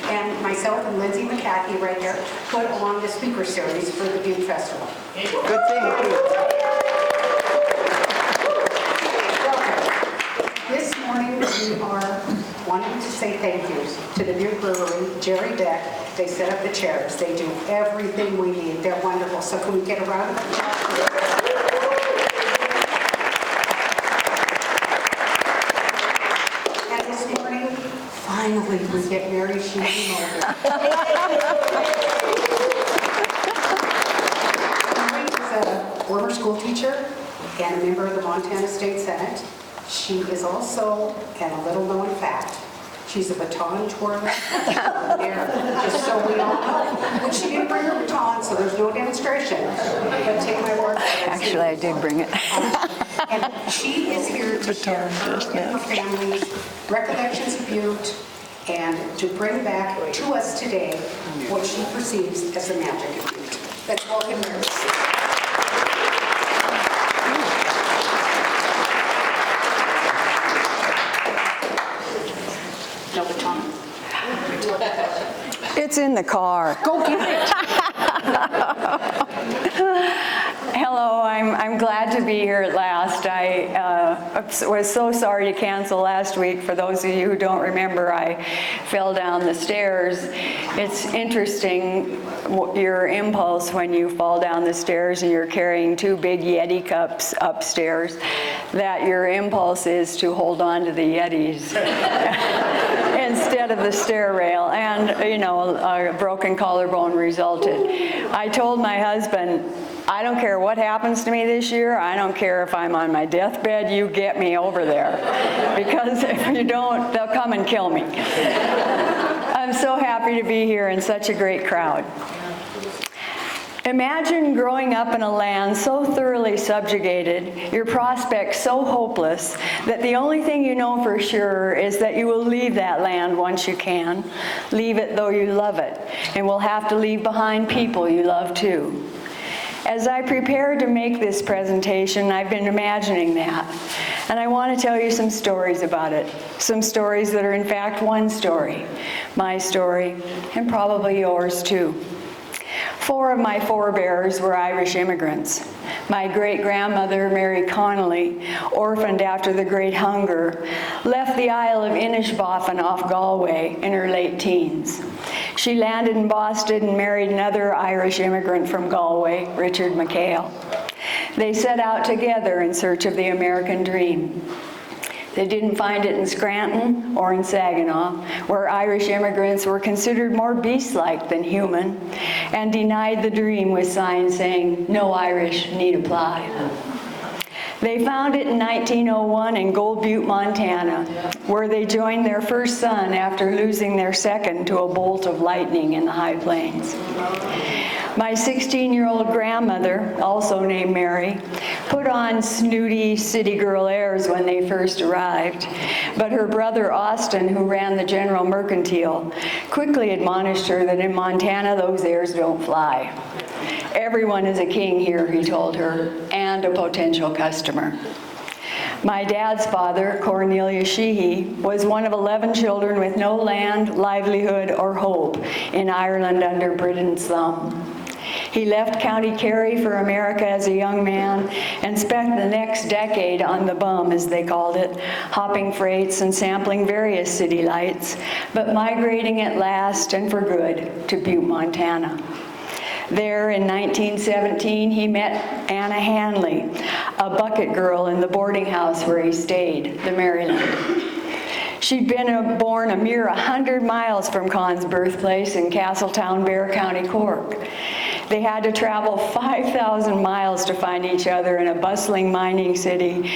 and myself and Lindsay McCarthy right here put on the speaker series for the Butte Festival. Good thing. This morning, we are wanting to say thank yous to the Butte Brewery, Jerry Beck. They set up the chairs. They do everything we need. They're wonderful. So can we get a round of applause? And this morning, finally, we get Mary Sheehy Moe. Mary is a former school teacher and a member of the Montana State Senate. She is also, and a little known fact, she's a baton twirler there, just so we all know. But she didn't bring her baton, so there's no demonstration. But take my word for it. Actually, I did bring it. And she is here to share her and her family's recollections of Butte and to bring back to us today what she perceives as the magic of Butte. Let's welcome her. No baton. It's in the car. Go get it. Hello, I'm glad to be here at last. I was so sorry to cancel last week. For those of you who don't remember, I fell down the stairs. It's interesting, your impulse when you fall down the stairs and you're carrying 2 big Yeti cups upstairs, that your impulse is to hold on to the Yetis instead of the stair rail. And, you know, a broken collarbone resulted. I told my husband, I don't care what happens to me this year. I don't care if I'm on my deathbed. You get me over there. Because if you don't, they'll come and kill me. I'm so happy to be here in such a great crowd. Imagine growing up in a land so thoroughly subjugated, your prospects so hopeless, that the only thing you know for sure is that you will leave that land once you can. Leave it though you love it, and will have to leave behind people you love too. As I prepared to make this presentation, I've been imagining that. And I want to tell you some stories about it. Some stories that are in fact one story. My story, and probably yours too. 4 of my forebears were Irish immigrants. My great-grandmother, Mary Connolly, orphaned after the Great Hunger, left the Isle of Inishbofin off Galway in her late teens. She landed in Boston and married another Irish immigrant from Galway, Richard McHale. They set out together in search of the American dream. They didn't find it in Scranton or in Saginaw, where Irish immigrants were considered more beast-like than human, and denied the dream with signs saying, "No Irish need apply." They found it in 1901 in Gold Butte, Montana, where they joined their first son after losing their second to a bolt of lightning in the high plains. My 16-year-old grandmother, also named Mary, put on snooty city girl airs when they first arrived, but her brother Austin, who ran the General Mercantile, quickly admonished her that in Montana those airs don't fly. Everyone is a king here, he told her, and a potential customer. My dad's father, Cornelius Sheehy, was one of 11 children with no land, livelihood, or hope in Ireland under Britain's thumb. He left County Kerry for America as a young man and spent the next decade on the bum, as they called it, hopping freights and sampling various city lights, but migrating at last and for good to Butte, Montana. There in 1917, he met Anna Hanley, a bucket girl in the boarding house where he stayed, the Maryland. She'd been born a mere 100 miles from Con's birthplace in Castletown, Bexar County, Cork. They had to travel 5,000 miles to find each other in a bustling mining city,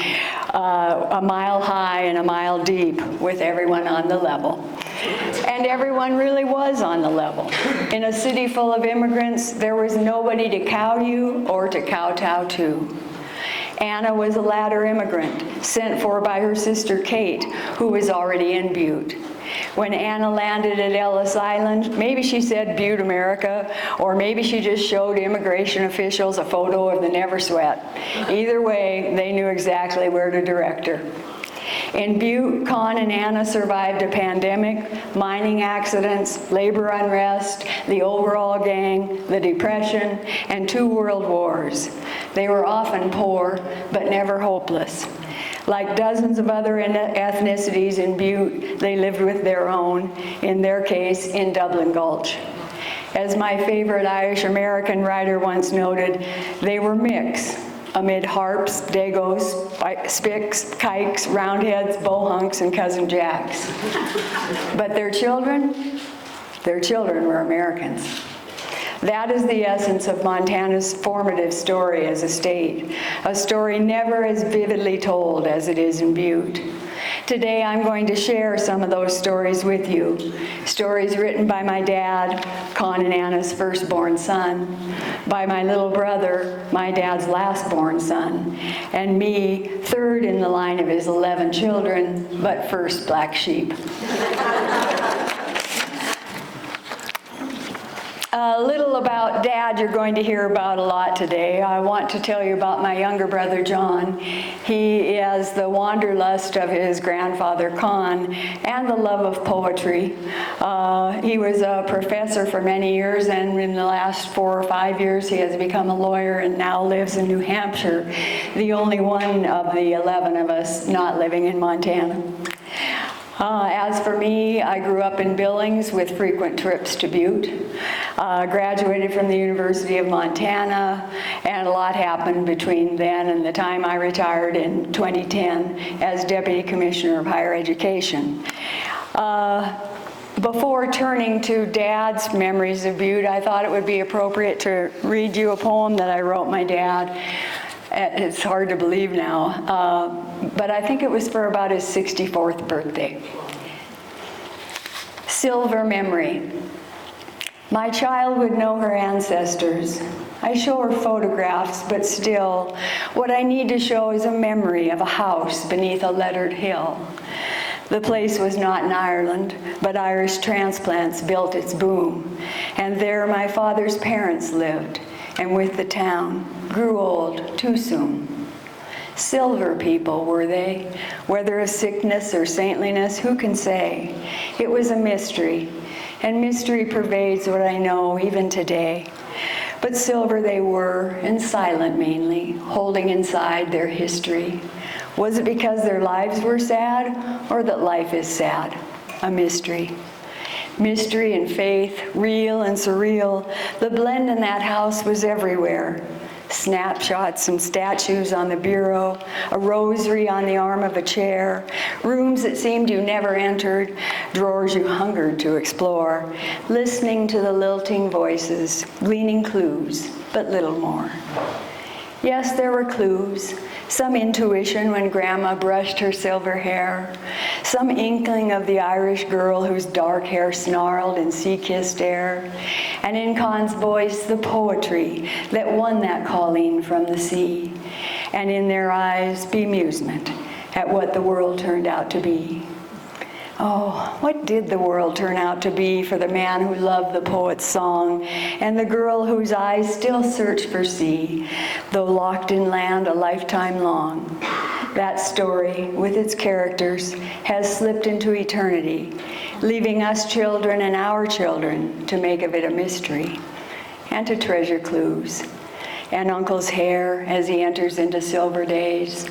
a mile high and a mile deep, with everyone on the level. And everyone really was on the level. In a city full of immigrants, there was nobody to cow you or to kowtow to. Anna was a latter immigrant, sent for by her sister Kate, who was already in Butte. When Anna landed at Ellis Island, maybe she said Butte, America, or maybe she just showed immigration officials a photo of the Never Sweat. Either way, they knew exactly where to direct her. In Butte, Con and Anna survived a pandemic, mining accidents, labor unrest, the overall gang, the Depression, and 2 world wars. They were often poor, but never hopeless. Like dozens of other ethnicities in Butte, they lived with their own, in their case, in Dublin Gulch. As my favorite Irish American writer once noted, they were mixed amid harps, dagos, spicks, kikes, roundheads, bohunks, and cousin jacks. But their children were Americans. That is the essence of Montana's formative story as a state, a story never as vividly told as it is in Butte. Today I'm going to share some of those stories with you. Stories written by my dad, Con and Anna's firstborn son, by my little brother, my dad's lastborn son, and me, third in the line of his 11 children, but first black sheep. A little about Dad you're going to hear about a lot today. I want to tell you about my younger brother, John. He has the wanderlust of his grandfather, Con, and the love of poetry. He was a professor for many years, and in the last 4 or 5 years, he has become a lawyer and now lives in New Hampshire, the only one of the 11 of us not living in Montana. As for me, I grew up in Billings with frequent trips to Butte. Graduated from the University of Montana, and a lot happened between then and the time I retired in 2010 as Deputy Commissioner of Higher Education. Before turning to Dad's memories of Butte, I thought it would be appropriate to read you a poem that I wrote my dad. It's hard to believe now, but I think it was for about his 64th birthday. Silver Memory. My child would know her ancestors. I show her photographs, but still, what I need to show is a memory of a house beneath a lettered hill. The place was not in Ireland, but Irish transplants built its boom, and there my father's parents lived, and with the town, grew old too soon. Silver people were they, whether of sickness or saintliness, who can say? It was a mystery, and mystery pervades what I know even today. But silver they were, and silent mainly, holding inside their history. Was it because their lives were sad, or that life is sad? A mystery. Mystery and faith, real and surreal, the blend in that house was everywhere. Snapshots and statues on the bureau, a rosary on the arm of a chair, rooms that seemed you never entered, drawers you hungered to explore, listening to the lilting voices, gleaning clues, but little more. Yes, there were clues, some intuition when Grandma brushed her silver hair, some inkling of the Irish girl whose dark hair snarled in sea-kissed air, and in Con's voice, the poetry that won that calling from the sea, and in their eyes, bemusement at what the world turned out to be. Oh, what did the world turn out to be for the man who loved the poet's song and the girl whose eyes still search for sea, though locked in land a lifetime long? That story, with its characters, has slipped into eternity, leaving us children and our children to make of it a mystery and to treasure clues. And Uncle's hair as he enters into silver days,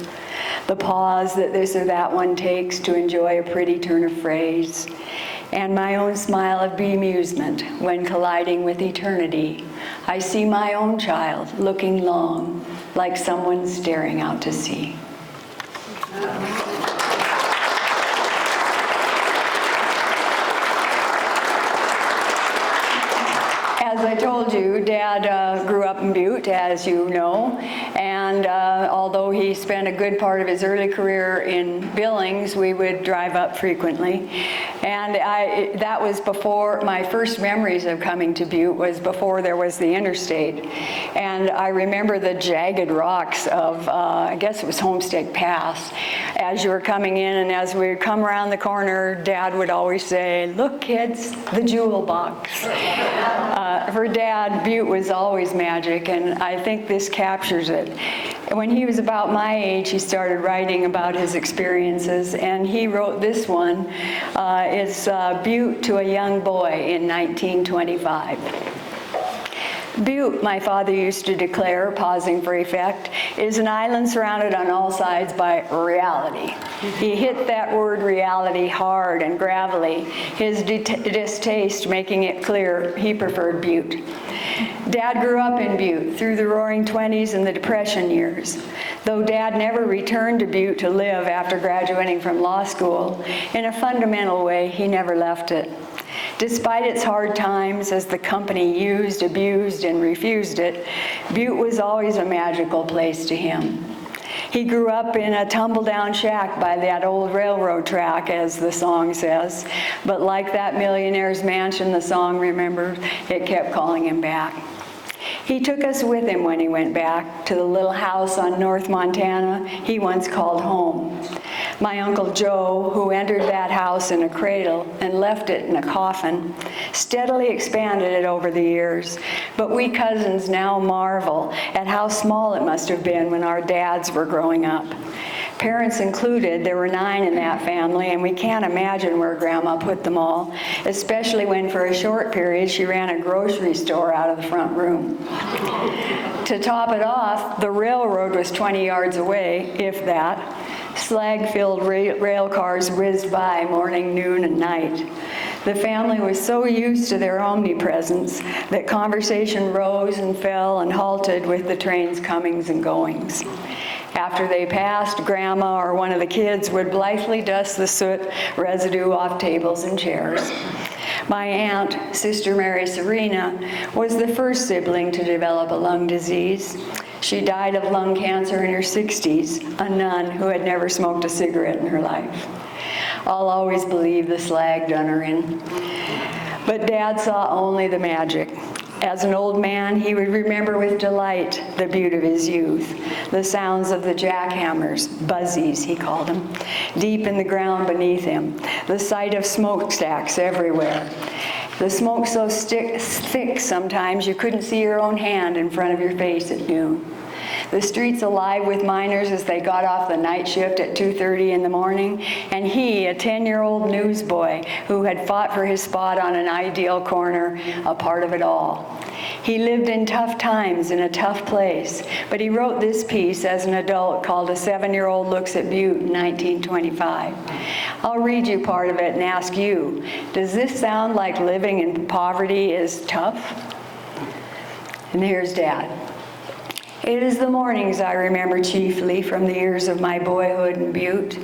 the pause that this or that one takes to enjoy a pretty turn of phrase, and my own smile of bemusement when colliding with eternity. I see my own child looking long, like someone staring out to sea. As I told you, Dad grew up in Butte, as you know, and although he spent a good part of his early career in Billings, we would drive up frequently. And that was before, my first memories of coming to Butte was before there was the interstate. And I remember the jagged rocks of, I guess it was Homestead Pass, as you were coming in, and as we would come around the corner, Dad would always say, "Look, kids, the jewel box." For Dad, Butte was always magic, and I think this captures it. When he was about my age, he started writing about his experiences, and he wrote this one. It's Butte to a Young Boy in 1925. Butte, my father used to declare, pausing for effect, is an island surrounded on all sides by reality. He hit that word reality hard and gravelly, his distaste making it clear he preferred Butte. Dad grew up in Butte through the Roaring '20s and the Depression years. Though Dad never returned to Butte to live after graduating from law school, in a fundamental way, he never left it. Despite its hard times, as the company used, abused, and refused it, Butte was always a magical place to him. He grew up in a tumble-down shack by that old railroad track, as the song says, but like that millionaire's mansion the song remembered, it kept calling him back. He took us with him when he went back to the little house on North Montana he once called home. My Uncle Joe, who entered that house in a cradle and left it in a coffin, steadily expanded it over the years, but we cousins now marvel at how small it must have been when our dads were growing up. Parents included, there were 9 in that family, and we can't imagine where Grandma put them all, especially when for a short period she ran a grocery store out of the front room. To top it off, the railroad was 20 yards away, if that. Slag-filled rail cars whizzed by morning, noon, and night. The family was so used to their omnipresence that conversation rose and fell and halted with the train's comings and goings. After they passed, Grandma or one of the kids would blithely dust the soot residue off tables and chairs. My aunt, Sister Mary Serena, was the first sibling to develop a lung disease. She died of lung cancer in her 60s, a nun who had never smoked a cigarette in her life. I'll always believe the slag done her in. But Dad saw only the magic. As an old man, he would remember with delight the Butte of his youth, the sounds of the jackhammers, buzzies he called them, deep in the ground beneath him, the sight of smokestacks everywhere. The smoke so thick sometimes you couldn't see your own hand in front of your face at noon. The streets alive with miners as they got off the night shift at 2:30 in the morning, and he, a 10-year-old newsboy who had fought for his spot on an ideal corner, a part of it all. He lived in tough times in a tough place, but he wrote this piece as an adult called A 7-Year-Old Looks at Butte in 1925. I'll read you part of it and ask you, does this sound like living in poverty is tough? And here's Dad. It is the mornings I remember chiefly from the years of my boyhood in Butte,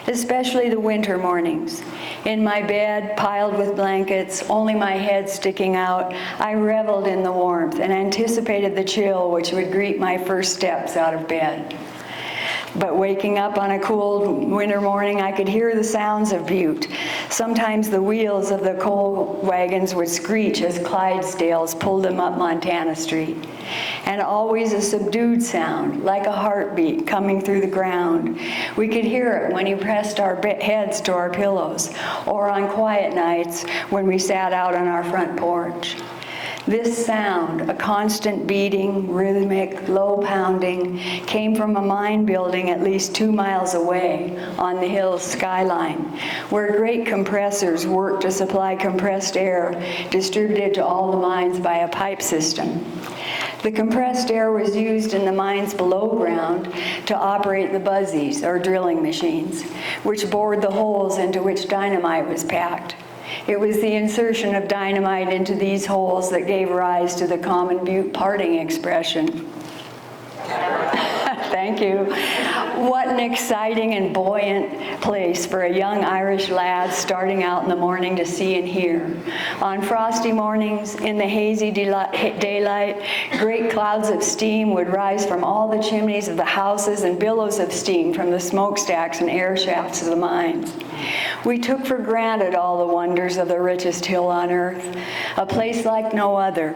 especially the winter mornings. In my bed, piled with blankets, only my head sticking out, I reveled in the warmth and anticipated the chill which would greet my first steps out of bed. But waking up on a cool winter morning, I could hear the sounds of Butte. Sometimes the wheels of the coal wagons would screech as Clydesdales pulled them up Montana Street. And always a subdued sound, like a heartbeat coming through the ground. We could hear it when he pressed our heads to our pillows, or on quiet nights when we sat out on our front porch. This sound, a constant beating, rhythmic, low pounding, came from a mine building at least 2 miles away on the hill's skyline, where great compressors worked to supply compressed air distributed to all the mines by a pipe system. The compressed air was used in the mines below ground to operate the buzzies, or drilling machines, which bored the holes into which dynamite was packed. It was the insertion of dynamite into these holes that gave rise to the common Butte parting expression. Thank you. What an exciting and buoyant place for a young Irish lad starting out in the morning to see and hear. On frosty mornings, in the hazy daylight, great clouds of steam would rise from all the chimneys of the houses and billows of steam from the smokestacks and air shafts of the mines. We took for granted all the wonders of the richest hill on earth, a place like no other,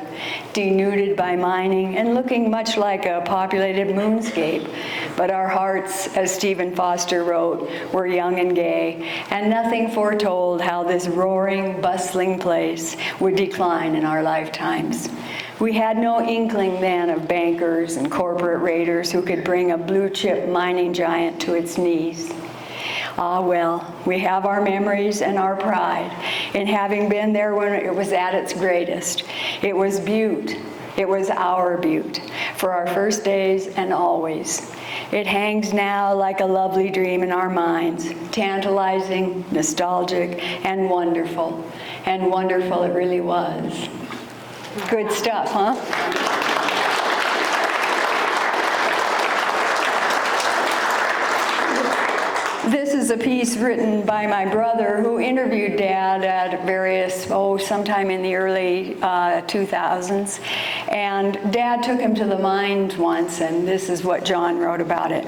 denuded by mining and looking much like a populated moonscape. But our hearts, as Stephen Foster wrote, were young and gay, and nothing foretold how this roaring, bustling place would decline in our lifetimes. We had no inkling then of bankers and corporate raiders who could bring a blue-chip mining giant to its knees. Ah, well, we have our memories and our pride in having been there when it was at its greatest. It was Butte. It was our Butte for our first days and always. It hangs now like a lovely dream in our minds, tantalizing, nostalgic, and wonderful. And wonderful it really was. Good stuff, huh? This is a piece written by my brother who interviewed Dad at various, sometime in the early 2000s. And Dad took him to the mines once, and this is what John wrote about it.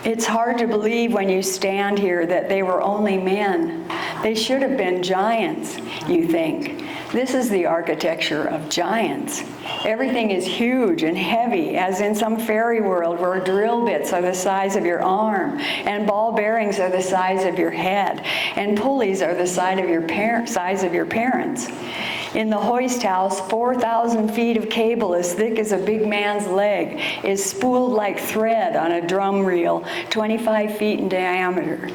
It's hard to believe when you stand here that they were only men. They should have been giants, you think. This is the architecture of giants. Everything is huge and heavy, as in some fairy world where drill bits are the size of your arm, and ball bearings are the size of your head, and pulleys are the size of your parents. In the hoist house, 4,000 feet of cable as thick as a big man's leg is spooled like thread on a drum reel, 25 feet in diameter.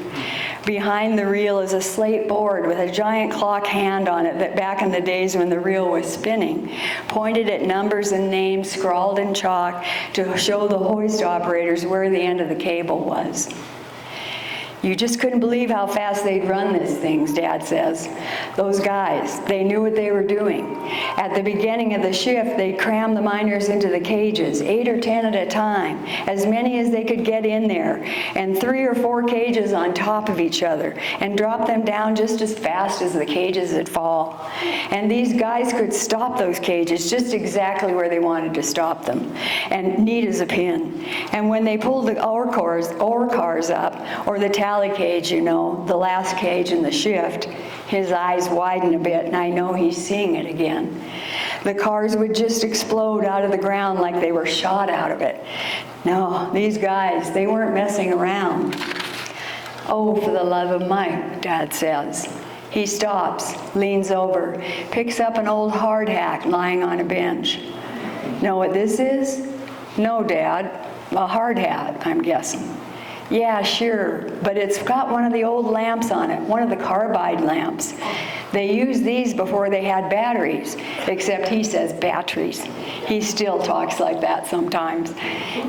Behind the reel is a slate board with a giant clock hand on it that back in the days when the reel was spinning, pointed at numbers and names scrawled in chalk to show the hoist operators where the end of the cable was. You just couldn't believe how fast they'd run these things, Dad says. Those guys, they knew what they were doing. At the beginning of the shift, they'd cram the miners into the cages, 8 or 10 at a time, as many as they could get in there, and 3 or 4 cages on top of each other, and drop them down just as fast as the cages would fall. And these guys could stop those cages just exactly where they wanted to stop them, and neat as a pin. And when they pulled the ore cars up, or the tally cage, the last cage in the shift, his eyes widen a bit, and I know he's seeing it again. The cars would just explode out of the ground like they were shot out of it. No, these guys, they weren't messing around. Oh, for the love of Mike, Dad says. He stops, leans over, picks up an old hardhack lying on a bench. Know what this is? No, Dad. A hard hat, I'm guessing. Yeah, sure, but it's got one of the old lamps on it, one of the carbide lamps. They used these before they had batteries, except he says batteries. He still talks like that sometimes.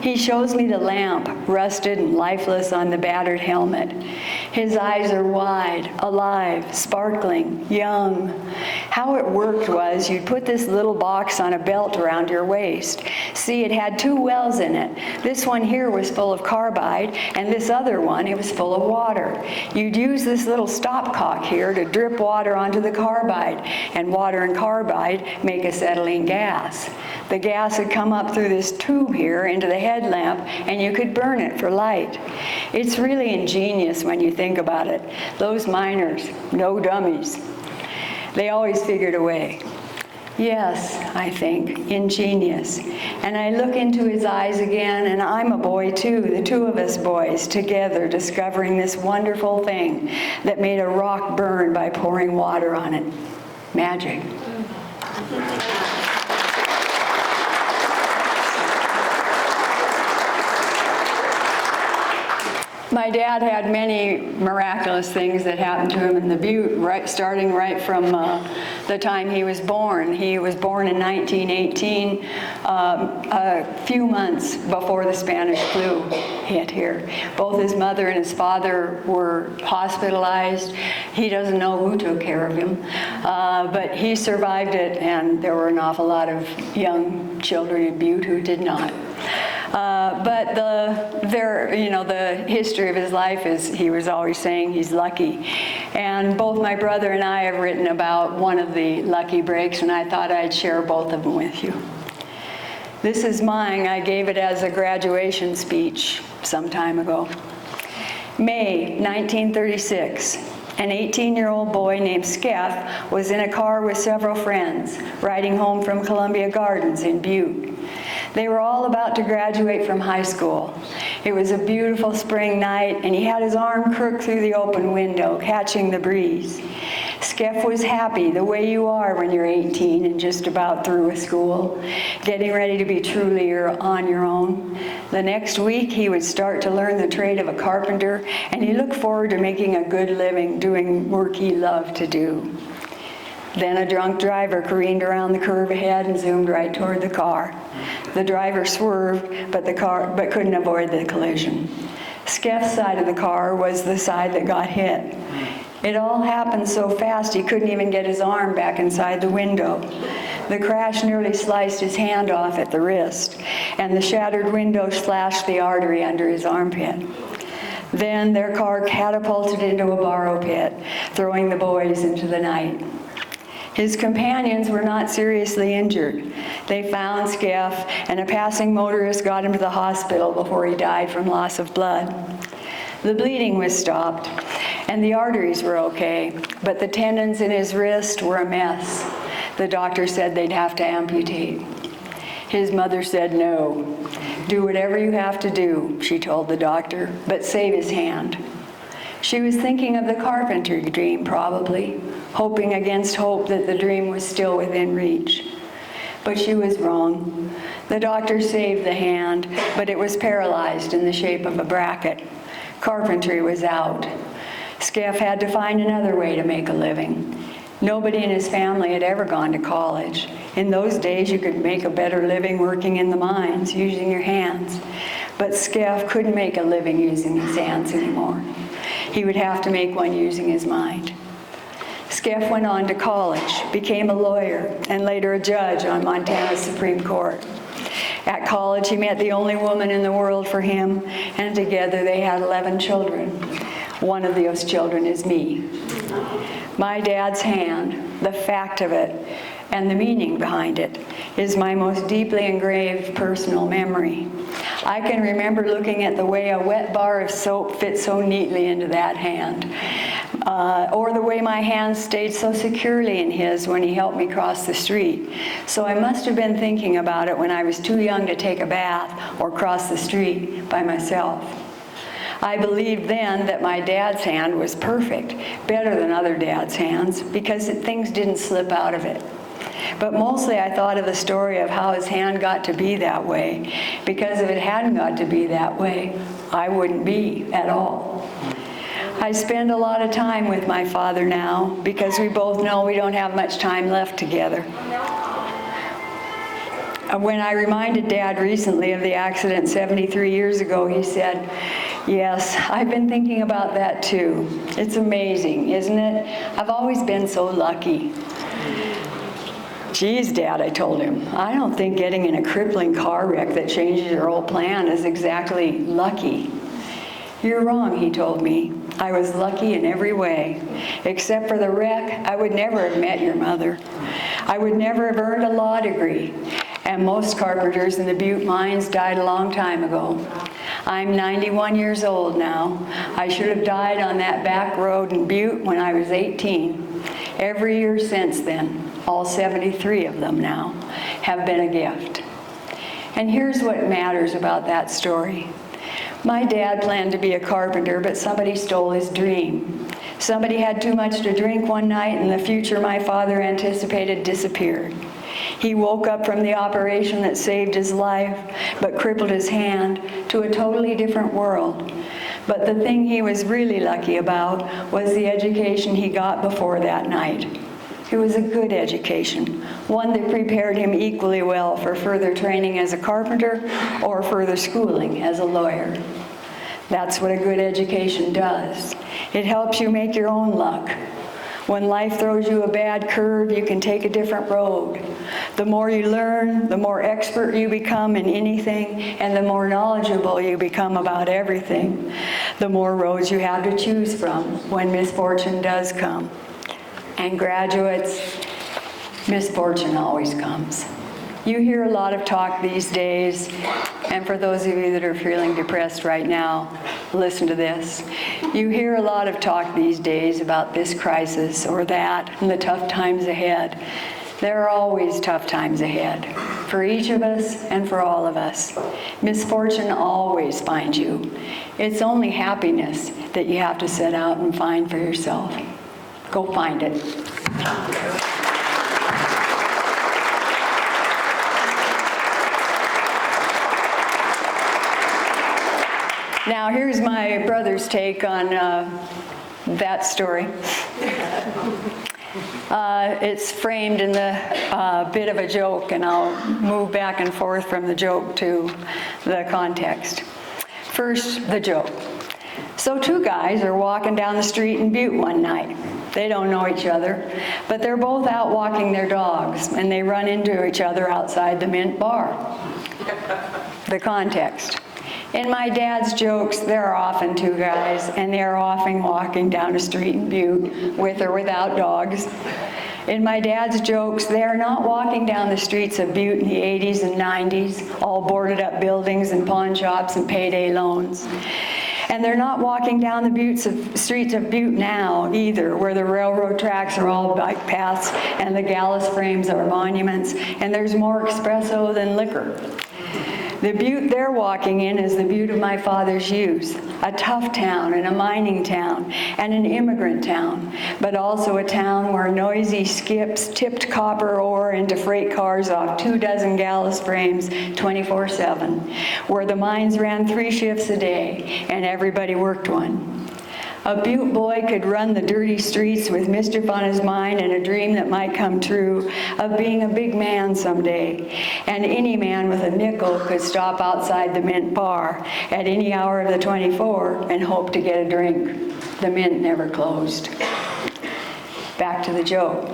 He shows me the lamp, rusted and lifeless on the battered helmet. His eyes are wide, alive, sparkling, young. How it worked was you'd put this little box on a belt around your waist. See, it had 2 wells in it. This one here was full of carbide, and this other one, it was full of water. You'd use this little stopcock here to drip water onto the carbide, and water and carbide make acetylene gas. The gas would come up through this tube here into the headlamp, and you could burn it for light. It's really ingenious when you think about it. Those miners, no dummies. They always figured a way. Yes, I think, ingenious. And I look into his eyes again, and I'm a boy too, the 2 of us boys, together discovering this wonderful thing that made a rock burn by pouring water on it. Magic. My dad had many miraculous things that happened to him in the Butte, starting right from the time he was born. He was born in 1918, a few months before the Spanish flu hit here. Both his mother and his father were hospitalized. He doesn't know who took care of him, but he survived it, and there were an awful lot of young children in Butte who did not. But the history of his life is he was always saying he's lucky. And both my brother and I have written about one of the lucky breaks, and I thought I'd share both of them with you. This is mine. I gave it as a graduation speech some time ago. May 1936. An 18-year-old boy named Skeff was in a car with several friends, riding home from Columbia Gardens in Butte. They were all about to graduate from high school. It was a beautiful spring night, and he had his arm crooked through the open window, catching the breeze. Skeff was happy, the way you are when you're 18 and just about through with school, getting ready to be truly on your own. The next week, he would start to learn the trade of a carpenter, and he looked forward to making a good living doing work he loved to do. Then a drunk driver careened around the curve ahead and zoomed right toward the car. The driver swerved, but couldn't avoid the collision. Skeff's side of the car was the side that got hit. It all happened so fast he couldn't even get his arm back inside the window. The crash nearly sliced his hand off at the wrist, and the shattered window slashed the artery under his armpit. Then their car catapulted into a borrow pit, throwing the boys into the night. His companions were not seriously injured. They found Skeff, and a passing motorist got him to the hospital before he died from loss of blood. The bleeding was stopped, and the arteries were okay, but the tendons in his wrist were a mess. The doctor said they'd have to amputate. His mother said no. Do whatever you have to do, she told the doctor, but save his hand. She was thinking of the carpentry dream, probably, hoping against hope that the dream was still within reach. But she was wrong. The doctor saved the hand, but it was paralyzed in the shape of a bracket. Carpentry was out. Skeff had to find another way to make a living. Nobody in his family had ever gone to college. In those days, you could make a better living working in the mines, using your hands. But Skeff couldn't make a living using his hands anymore. He would have to make one using his mind. Skeff went on to college, became a lawyer, and later a judge on Montana's Supreme Court. At college, he met the only woman in the world for him, and together they had 11 children. One of those children is me. My dad's hand, the fact of it, and the meaning behind it, is my most deeply engraved personal memory. I can remember looking at the way a wet bar of soap fit so neatly into that hand, or the way my hand stayed so securely in his when he helped me cross the street. So I must have been thinking about it when I was too young to take a bath or cross the street by myself. I believed then that my dad's hand was perfect, better than other dads' hands, because things didn't slip out of it. But mostly I thought of the story of how his hand got to be that way, because if it hadn't got to be that way, I wouldn't be at all. I spend a lot of time with my father now, because we both know we don't have much time left together. When I reminded Dad recently of the accident 73 years ago, he said, "Yes, I've been thinking about that too. It's amazing, isn't it? I've always been so lucky." "Geez, Dad," I told him, "I don't think getting in a crippling car wreck that changes your whole plan is exactly lucky." "You're wrong," he told me. "I was lucky in every way. Except for the wreck, I would never have met your mother. I would never have earned a law degree. And most carpenters in the Butte mines died a long time ago. I'm 91 years old now. I should have died on that back road in Butte when I was 18. Every year since then, all 73 of them now, have been a gift." And here's what matters about that story. My dad planned to be a carpenter, but somebody stole his dream. Somebody had too much to drink one night, and the future my father anticipated disappeared. He woke up from the operation that saved his life, but crippled his hand, to a totally different world. But the thing he was really lucky about was the education he got before that night. It was a good education, one that prepared him equally well for further training as a carpenter or further schooling as a lawyer. That's what a good education does. It helps you make your own luck. When life throws you a bad curve, you can take a different road. The more you learn, the more expert you become in anything, and the more knowledgeable you become about everything, the more roads you have to choose from when misfortune does come. And graduates, misfortune always comes. You hear a lot of talk these days And for those of you that are feeling depressed right now, listen to this. You hear a lot of talk these days about this crisis or that and the tough times ahead. There are always tough times ahead for each of us and for all of us. Misfortune always finds you. It's only happiness that you have to set out and find for yourself. Go find it. Now, here's my brother's take on that story. It's framed in the bit of a joke, and I'll move back and forth from the joke to the context. First, the joke. So two guys are walking down the street in Butte one night. They don't know each other, but they're both out walking their dogs, and they run into each other outside the Mint bar. The context. In my dad's jokes, there are often two guys, and they are often walking down a street in Butte, with or without dogs. In my dad's jokes, they are not walking down the streets of Butte in the 80s and 90s, all boarded up buildings and pawn shops and payday loans. And they're not walking down the streets of Butte now either, where the railroad tracks are all bike paths and the gallows frames are monuments, and there's more espresso than liquor. The Butte they're walking in is the Butte of my father's youth, a tough town and a mining town and an immigrant town, but also a town where noisy skips tipped copper ore into freight cars off 24 gallows frames 24/7, where the mines ran 3 shifts a day and everybody worked one. A Butte boy could run the dirty streets with mischief on his mind and a dream that might come true of being a big man someday. And any man with a nickel could stop outside the Mint bar at any hour of the 24 and hope to get a drink. The Mint never closed. Back to the joke.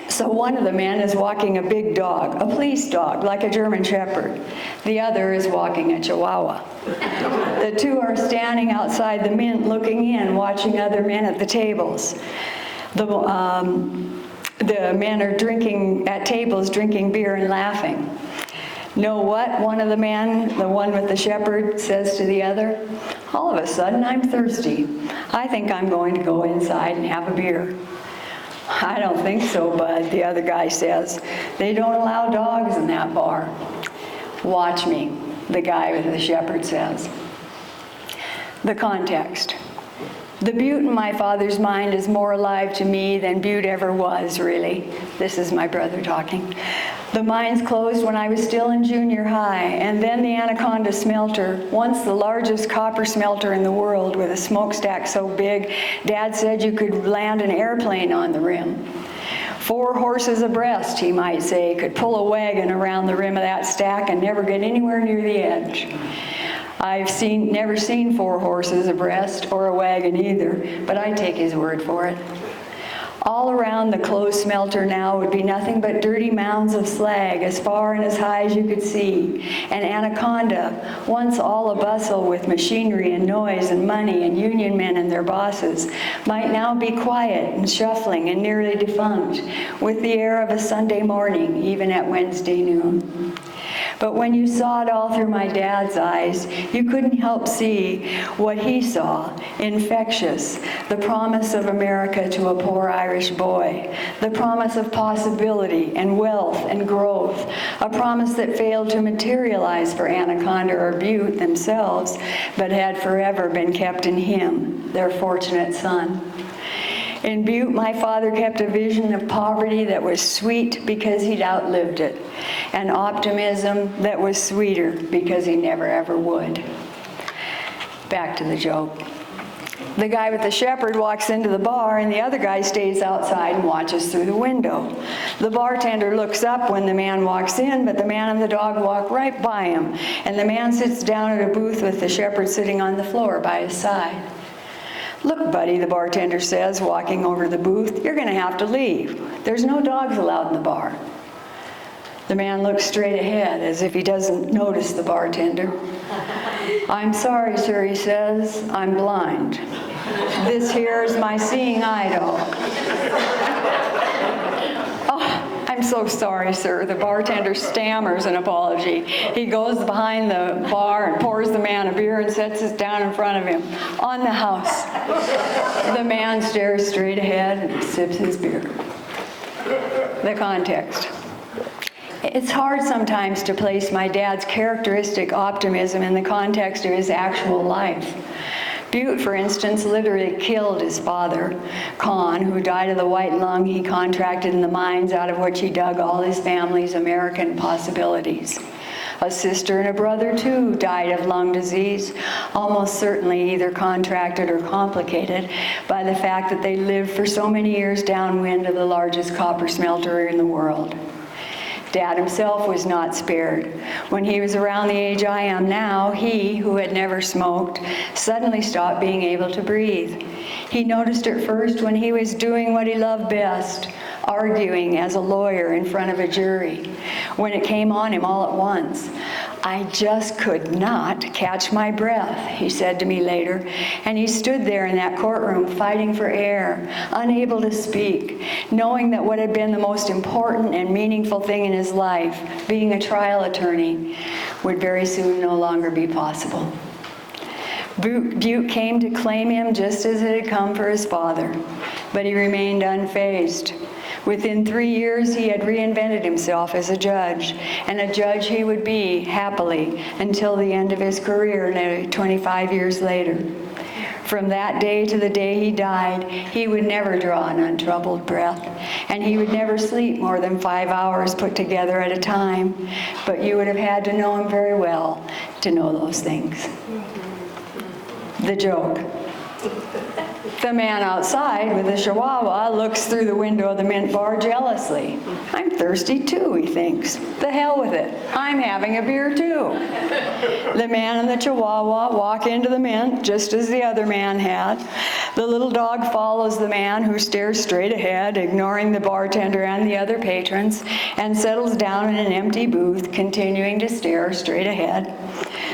So one of the men is walking a big dog, a police dog, like a German Shepherd. The other is walking a Chihuahua. The two are standing outside the Mint looking in, watching other men at the tables. The men are drinking at tables, drinking beer and laughing. Know what? One of the men, the one with the shepherd, says to the other, "All of a sudden I'm thirsty. I think I'm going to go inside and have a beer." "I don't think so, bud," the other guy says. "They don't allow dogs in that bar." "Watch me," the guy with the shepherd says. The context. The Butte in my father's mind is more alive to me than Butte ever was, really. This is my brother talking. The mines closed when I was still in junior high, and then the Anaconda smelter, once the largest copper smelter in the world with a smokestack so big, Dad said you could land an airplane on the rim. 4 horses abreast, he might say, could pull a wagon around the rim of that stack and never get anywhere near the edge. I've never seen 4 horses abreast or a wagon either, but I take his word for it. All around the closed smelter now would be nothing but dirty mounds of slag as far and as high as you could see. And Anaconda, once all a bustle with machinery and noise and money and union men and their bosses, might now be quiet and shuffling and nearly defunct, with the air of a Sunday morning, even at Wednesday noon. But when you saw it all through my dad's eyes, you couldn't help see what he saw, infectious, the promise of America to a poor Irish boy, the promise of possibility and wealth and growth, a promise that failed to materialize for Anaconda or Butte themselves, but had forever been kept in him, their fortunate son. In Butte, my father kept a vision of poverty that was sweet because he'd outlived it, and optimism that was sweeter because he never ever would. Back to the joke. The guy with the shepherd walks into the bar, and the other guy stays outside and watches through the window. The bartender looks up when the man walks in, but the man and the dog walk right by him, and the man sits down at a booth with the shepherd sitting on the floor by his side. "Look, buddy," the bartender says, walking over to the booth, "you're going to have to leave. There's no dogs allowed in the bar." The man looks straight ahead as if he doesn't notice the bartender. "I'm sorry, sir," he says, "I'm blind. This here is my seeing eye dog." "Oh, I'm so sorry, sir." The bartender stammers an apology. He goes behind the bar and pours the man a beer and sets it down in front of him on the house. The man stares straight ahead and sips his beer. The context. It's hard sometimes to place my dad's characteristic optimism in the context of his actual life. Butte, for instance, literally killed his father, Con, who died of the white lung he contracted in the mines out of which he dug all his family's American possibilities. A sister and a brother, too, died of lung disease, almost certainly either contracted or complicated by the fact that they lived for so many years downwind of the largest copper smelter in the world. Dad himself was not spared. When he was around the age I am now, he, who had never smoked, suddenly stopped being able to breathe. He noticed it first when he was doing what he loved best, arguing as a lawyer in front of a jury, when it came on him all at once. "I just could not catch my breath," he said to me later, and he stood there in that courtroom fighting for air, unable to speak, knowing that what had been the most important and meaningful thing in his life, being a trial attorney, would very soon no longer be possible. Butte came to claim him just as it had come for his father, but he remained unfazed. Within 3 years, he had reinvented himself as a judge, and a judge he would be, happily, until the end of his career, nearly 25 years later. From that day to the day he died, he would never draw an untroubled breath, and he would never sleep more than 5 hours put together at a time, but you would have had to know him very well to know those things. The joke. The man outside with the chihuahua looks through the window of the mint bar jealously. "I'm thirsty too," he thinks. "The hell with it. I'm having a beer too." The man and the chihuahua walk into the mint just as the other man had. The little dog follows the man, who stares straight ahead, ignoring the bartender and the other patrons, and settles down in an empty booth, continuing to stare straight ahead.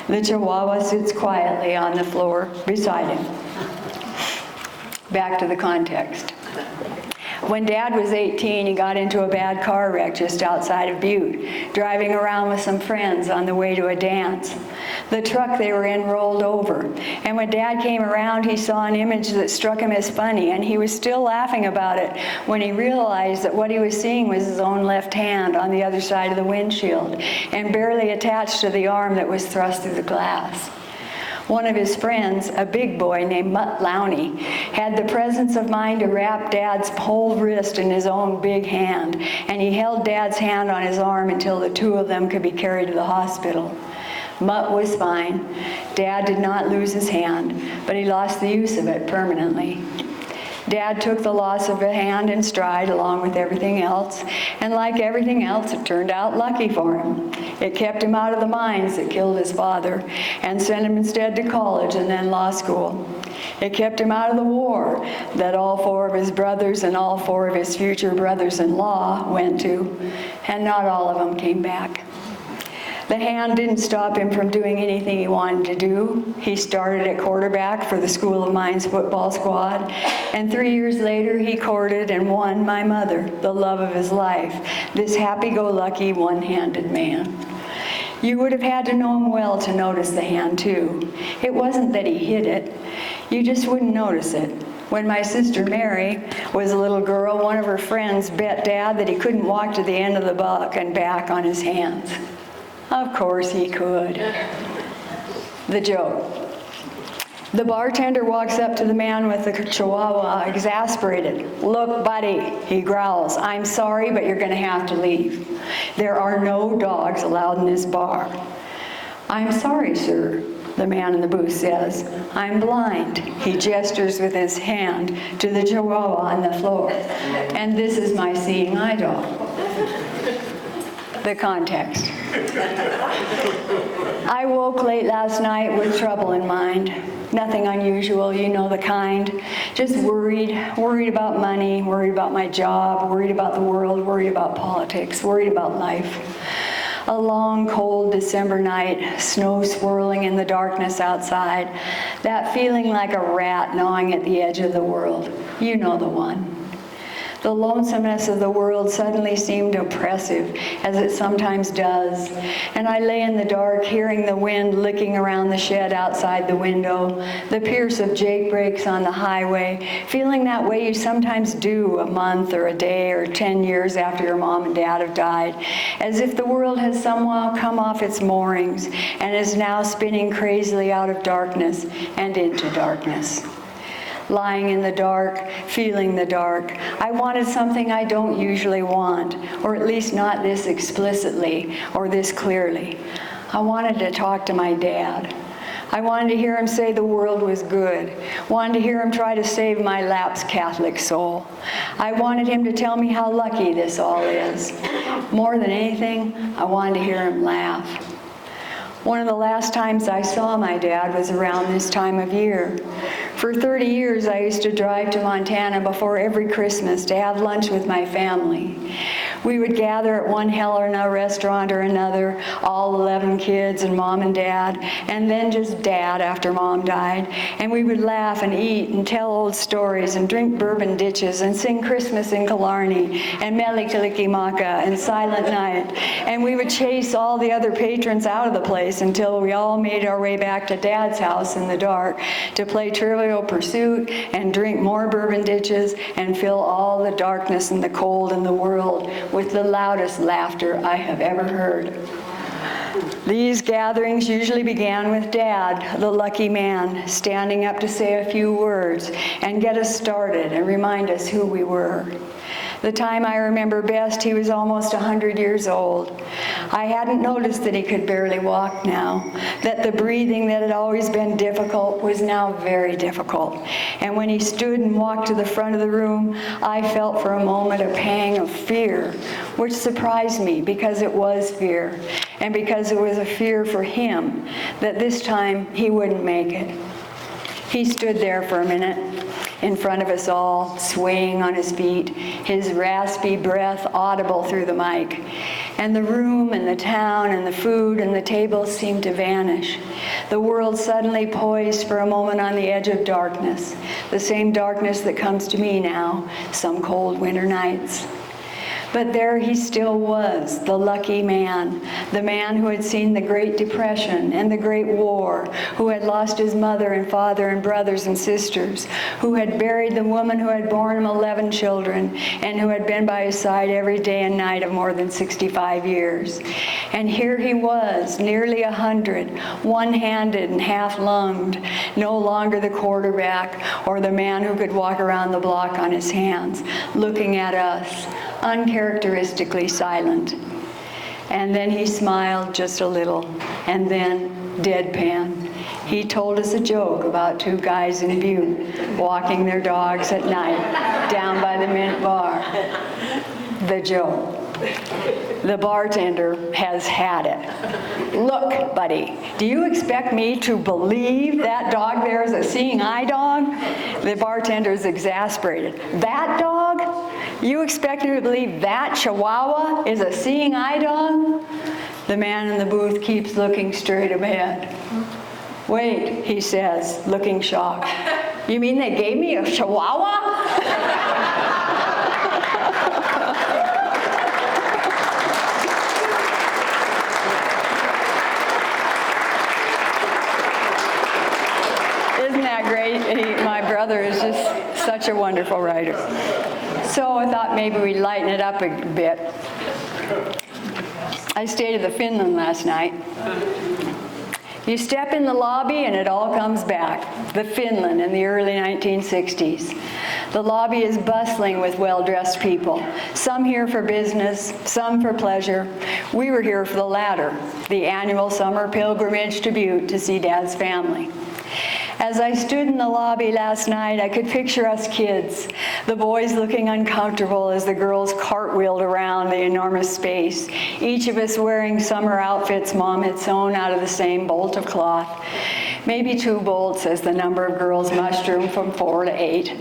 The chihuahua sits quietly on the floor beside him. Back to the context. When Dad was 18, he got into a bad car wreck just outside of Butte, driving around with some friends on the way to a dance. The truck they were in rolled over, and when Dad came around, he saw an image that struck him as funny, and he was still laughing about it when he realized that what he was seeing was his own left hand on the other side of the windshield, and barely attached to the arm that was thrust through the glass. One of his friends, a big boy named Mutt Lowney, had the presence of mind to wrap Dad's whole wrist in his own big hand, and he held Dad's hand on his arm until the two of them could be carried to the hospital. Mutt was fine. Dad did not lose his hand, but he lost the use of it permanently. Dad took the loss of a hand in stride along with everything else, and like everything else, it turned out lucky for him. It kept him out of the mines that killed his father and sent him instead to college and then law school. It kept him out of the war that all 4 of his brothers and all 4 of his future brothers-in-law went to, and not all of them came back. The hand didn't stop him from doing anything he wanted to do. He started at quarterback for the School of Mines football squad, and 3 years later he courted and won my mother, the love of his life, this happy-go-lucky, one-handed man. You would have had to know him well to notice the hand, too. It wasn't that he hid it. You just wouldn't notice it. When my sister Mary was a little girl, one of her friends bet Dad that he couldn't walk to the end of the buck and back on his hands. Of course he could. The joke. The bartender walks up to the man with the chihuahua, exasperated. "Look, buddy," he growls, "I'm sorry, but you're going to have to leave. There are no dogs allowed in this bar." "I'm sorry, sir," the man in the booth says. "I'm blind." He gestures with his hand to the chihuahua on the floor. "And this is my seeing eye dog." The context. I woke late last night with trouble in mind. Nothing unusual, you know the kind. Just worried about money, worried about my job, worried about the world, worried about politics, worried about life. A long, cold December night, snow swirling in the darkness outside, that feeling like a rat gnawing at the edge of the world. You know the one. The lonesomeness of the world suddenly seemed oppressive, as it sometimes does, and I lay in the dark, hearing the wind licking around the shed outside the window, the pierce of jake brakes on the highway, feeling that way you sometimes do a month or a day or 10 years after your mom and dad have died, as if the world has somehow come off its moorings and is now spinning crazily out of darkness and into darkness. Lying in the dark, feeling the dark, I wanted something I don't usually want, or at least not this explicitly or this clearly. I wanted to talk to my dad. I wanted to hear him say the world was good, wanted to hear him try to save my lapsed Catholic soul. I wanted him to tell me how lucky this all is. More than anything, I wanted to hear him laugh. One of the last times I saw my dad was around this time of year. For 30 years, I used to drive to Montana before every Christmas to have lunch with my family. We would gather at one Helena restaurant or another, all 11 kids and mom and dad, and then just dad after mom died. And we would laugh and eat and tell old stories and drink bourbon ditches and sing Christmas in Killarney and Mele Kalikimaka and Silent Night. And we would chase all the other patrons out of the place until we all made our way back to Dad's house in the dark to play Trivial Pursuit and drink more bourbon ditches and fill all the darkness and the cold in the world with the loudest laughter I have ever heard. These gatherings usually began with Dad, the lucky man, standing up to say a few words and get us started and remind us who we were. The time I remember best, he was almost 100 years old. I hadn't noticed that he could barely walk now, that the breathing that had always been difficult was now very difficult. And when he stood and walked to the front of the room, I felt for a moment a pang of fear, which surprised me because it was fear, and because it was a fear for him that this time he wouldn't make it. He stood there for a minute in front of us all, swaying on his feet, his raspy breath audible through the mic. And the room and the town and the food and the tables seemed to vanish. The world suddenly poised for a moment on the edge of darkness, the same darkness that comes to me now, some cold winter nights. But there he still was, the lucky man, the man who had seen the Great Depression and the Great War, who had lost his mother and father and brothers and sisters, who had buried the woman who had borne him 11 children, and who had been by his side every day and night of more than 65 years. And here he was, nearly 100, one-handed and half-lunged, no longer the quarterback or the man who could walk around the block on his hands, looking at us, uncharacteristically silent. And then he smiled just a little, and then deadpan. He told us a joke about 2 guys in Butte walking their dogs at night down by the Mint Bar. The joke. The bartender has had it. Look, buddy, do you expect me to believe that dog there is a seeing eye dog? The bartender is exasperated. That dog? You expect me to believe that Chihuahua is a seeing eye dog? The man in the booth keeps looking straight ahead. Wait, he says, looking shocked. You mean they gave me a Chihuahua? Isn't that great? My brother is just such a wonderful writer. So I thought maybe we'd lighten it up a bit. I stayed at the Finland last night. You step in the lobby and it all comes back. The Finland in the early 1960s. The lobby is bustling with well-dressed people. Some here for business, some for pleasure. We were here for the latter, the annual summer pilgrimage to Butte to see Dad's family. As I stood in the lobby last night, I could picture us kids, the boys looking uncomfortable as the girls cartwheeled around the enormous space, each of us wearing summer outfits Mom had sewn out of the same bolt of cloth. Maybe 2 bolts as the number of girls mushroomed from 4 to 8.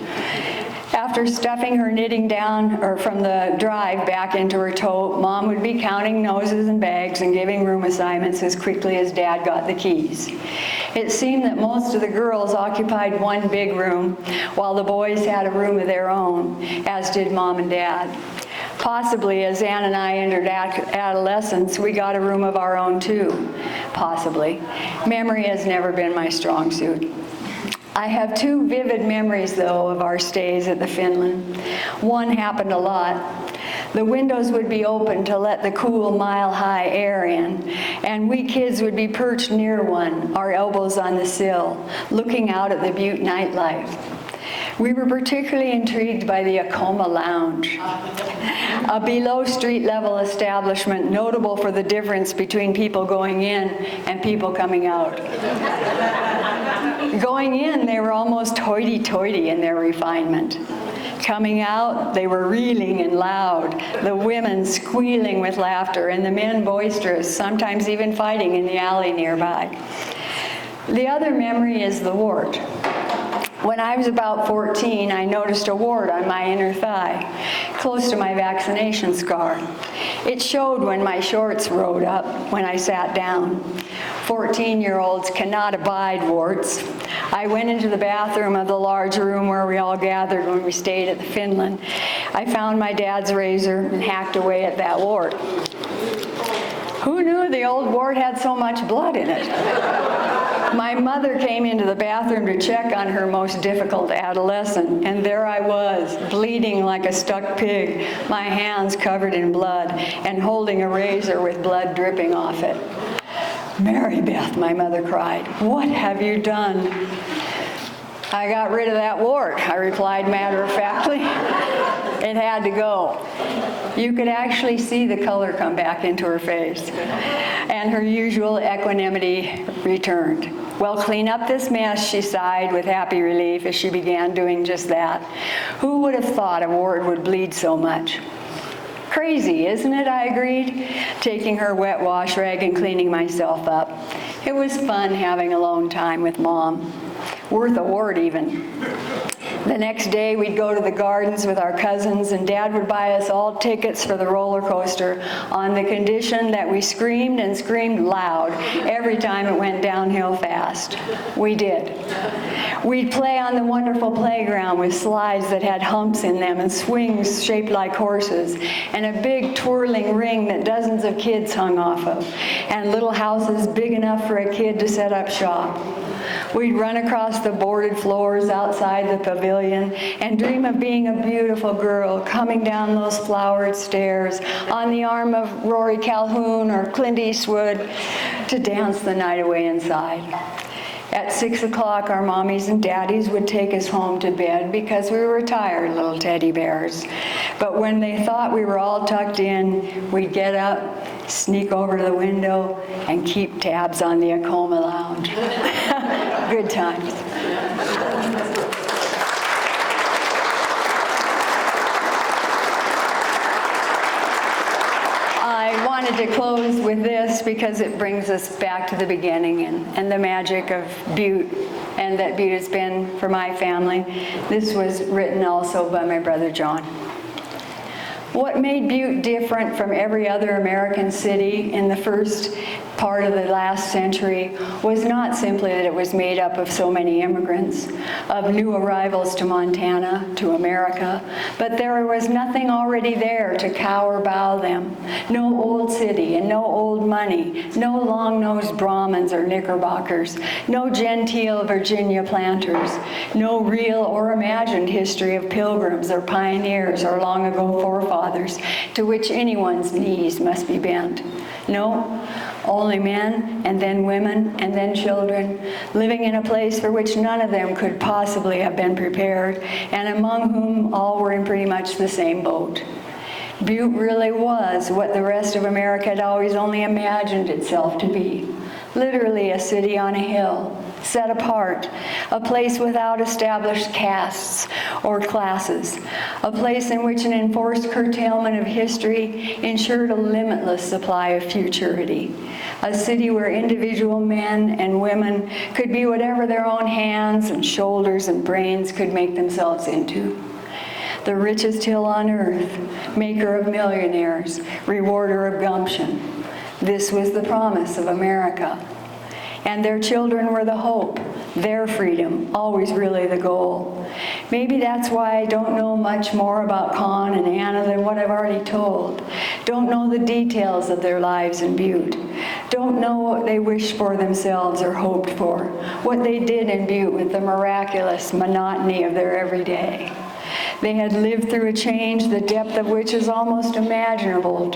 After stuffing her knitting down or from the drive back into her tote, Mom would be counting noses and bags and giving room assignments as quickly as Dad got the keys. It seemed that most of the girls occupied one big room, while the boys had a room of their own, as did Mom and Dad. Possibly, as Ann and I entered adolescence, we got a room of our own too. Possibly. Memory has never been my strong suit. I have two vivid memories, though, of our stays at the Finland. One happened a lot. The windows would be open to let the cool, mile-high air in, and we kids would be perched near one, our elbows on the sill, looking out at the Butte nightlife. We were particularly intrigued by the Acoma Lounge, a below-street level establishment notable for the difference between people going in and people coming out. Going in, they were almost hoity-toity in their refinement. Coming out, they were reeling and loud, the women squealing with laughter, and the men boisterous, sometimes even fighting in the alley nearby. The other memory is the wart. When I was about 14, I noticed a wart on my inner thigh, close to my vaccination scar. It showed when my shorts rode up when I sat down. 14-year-olds cannot abide warts. I went into the bathroom of the large room where we all gathered when we stayed at the Finland. I found my dad's razor and hacked away at that wart. Who knew the old wart had so much blood in it? My mother came into the bathroom to check on her most difficult adolescent, and there I was, bleeding like a stuck pig, my hands covered in blood, and holding a razor with blood dripping off it. "Mary Beth," my mother cried, "what have you done?" "I got rid of that wart," I replied matter-of-factly. It had to go. You could actually see the color come back into her face, and her usual equanimity returned. "Well, clean up this mess," she sighed with happy relief as she began doing just that. Who would have thought a wart would bleed so much? "Crazy, isn't it?" I agreed, taking her wet wash rag and cleaning myself up. It was fun having alone time with Mom. Worth a wart, even. The next day, we'd go to the gardens with our cousins, and Dad would buy us all tickets for the roller coaster on the condition that we screamed and screamed loud every time it went downhill fast. We did. We'd play on the wonderful playground with slides that had humps in them and swings shaped like horses, and a big twirling ring that dozens of kids hung off of, and little houses big enough for a kid to set up shop. We'd run across the boarded floors outside the pavilion and dream of being a beautiful girl coming down those flowered stairs on the arm of Rory Calhoun or Clint Eastwood to dance the night away inside. At 6 o'clock, our mommies and daddies would take us home to bed because we were tired little teddy bears. But when they thought we were all tucked in, we'd get up, sneak over to the window, and keep tabs on the Acoma Lounge. Good times. I wanted to close with this because it brings us back to the beginning and the magic of Butte, and that Butte has been for my family. This was written also by my brother John. What made Butte different from every other American city in the first part of the last century was not simply that it was made up of so many immigrants, of new arrivals to Montana, to America, but there was nothing already there to cow or bow them. No old city and no old money, no long-nosed Brahmins or Knickerbockers, no genteel Virginia planters, no real or imagined history of pilgrims or pioneers or long-ago forefathers to which anyone's knees must be bent. No, only men, and then women, and then children, living in a place for which none of them could possibly have been prepared, and among whom all were in pretty much the same boat. Butte really was what the rest of America had always only imagined itself to be. Literally a city on a hill, set apart, a place without established castes or classes, a place in which an enforced curtailment of history ensured a limitless supply of futurity, a city where individual men and women could be whatever their own hands and shoulders and brains could make themselves into. The richest hill on earth, maker of millionaires, rewarder of gumption. This was the promise of America. And their children were the hope, their freedom, always really the goal. Maybe that's why I don't know much more about Con and Anna than what I've already told. Don't know the details of their lives in Butte. Don't know what they wished for themselves or hoped for, what they did in Butte with the miraculous monotony of their everyday. They had lived through a change, the depth of which is almost unimaginable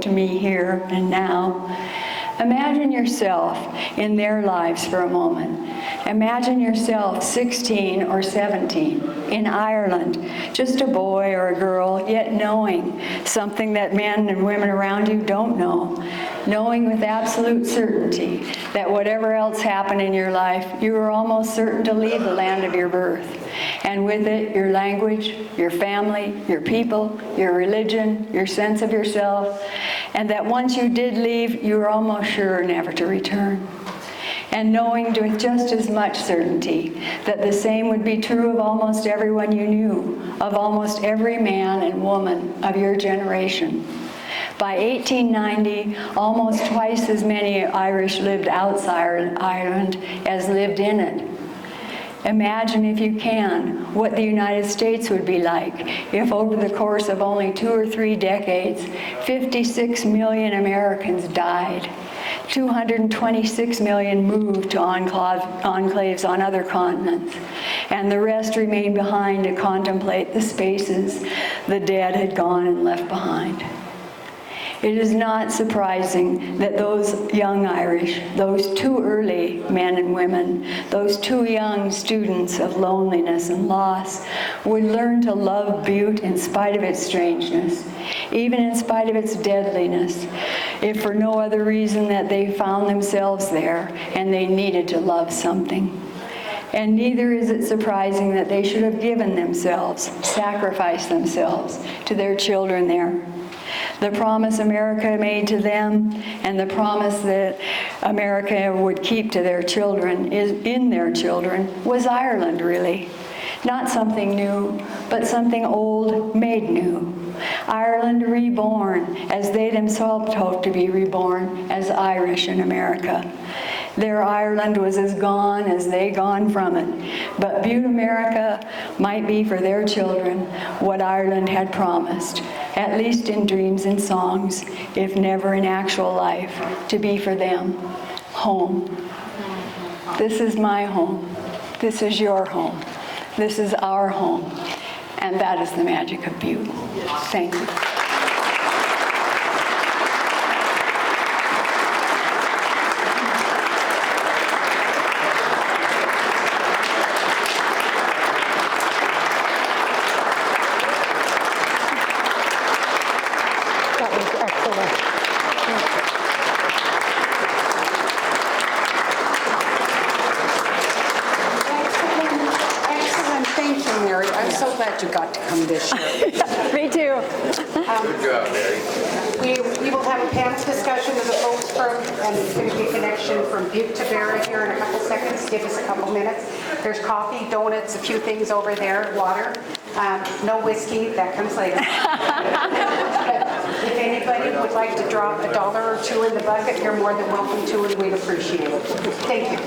to me here and now. Imagine yourself in their lives for a moment. Imagine yourself 16 or 17 in Ireland, just a boy or a girl, yet knowing something that men and women around you don't know. Knowing with absolute certainty that whatever else happened in your life, you were almost certain to leave the land of your birth. And with it, your language, your family, your people, your religion, your sense of yourself, and that once you did leave, you were almost sure never to return. And knowing with just as much certainty that the same would be true of almost everyone you knew, of almost every man and woman of your generation. By 1890, almost twice as many Irish lived outside Ireland as lived in it. Imagine, if you can, what the United States would be like if over the course of only 2 or 3 decades, 56 million Americans died. 226 million moved to enclaves on other continents, and the rest remained behind to contemplate the spaces the dead had gone and left behind. It is not surprising that those young Irish, those too early men and women, those too young students of loneliness and loss, would learn to love Butte in spite of its strangeness, even in spite of its deadliness, if for no other reason that they found themselves there and they needed to love something. And neither is it surprising that they should have given themselves, sacrificed themselves to their children there. The promise America made to them and the promise that America would keep to their children, in their children, was Ireland, really. Not something new, but something old made new. Ireland reborn, as they themselves hoped to be reborn as Irish in America. Their Ireland was as gone as they gone from it, but Butte America might be for their children what Ireland had promised, at least in dreams and songs, if never in actual life, to be for them home. This is my home. This is your home. This is our home. And that is the magic of Butte. Thank you. That was excellent. Excellent. Thank you, Mary. I'm so glad you got to come this year. Me too. Good job, Mary. We will have a panel discussion with the folks from, and it's going to be a connection from Butte to Barra here in a couple seconds. Give us a couple minutes. There's coffee, donuts, a few things over there, water. No whiskey, that comes later. If anybody would like to drop $1 or $2 in the bucket, you're more than welcome to, and we'd appreciate it. Thank you.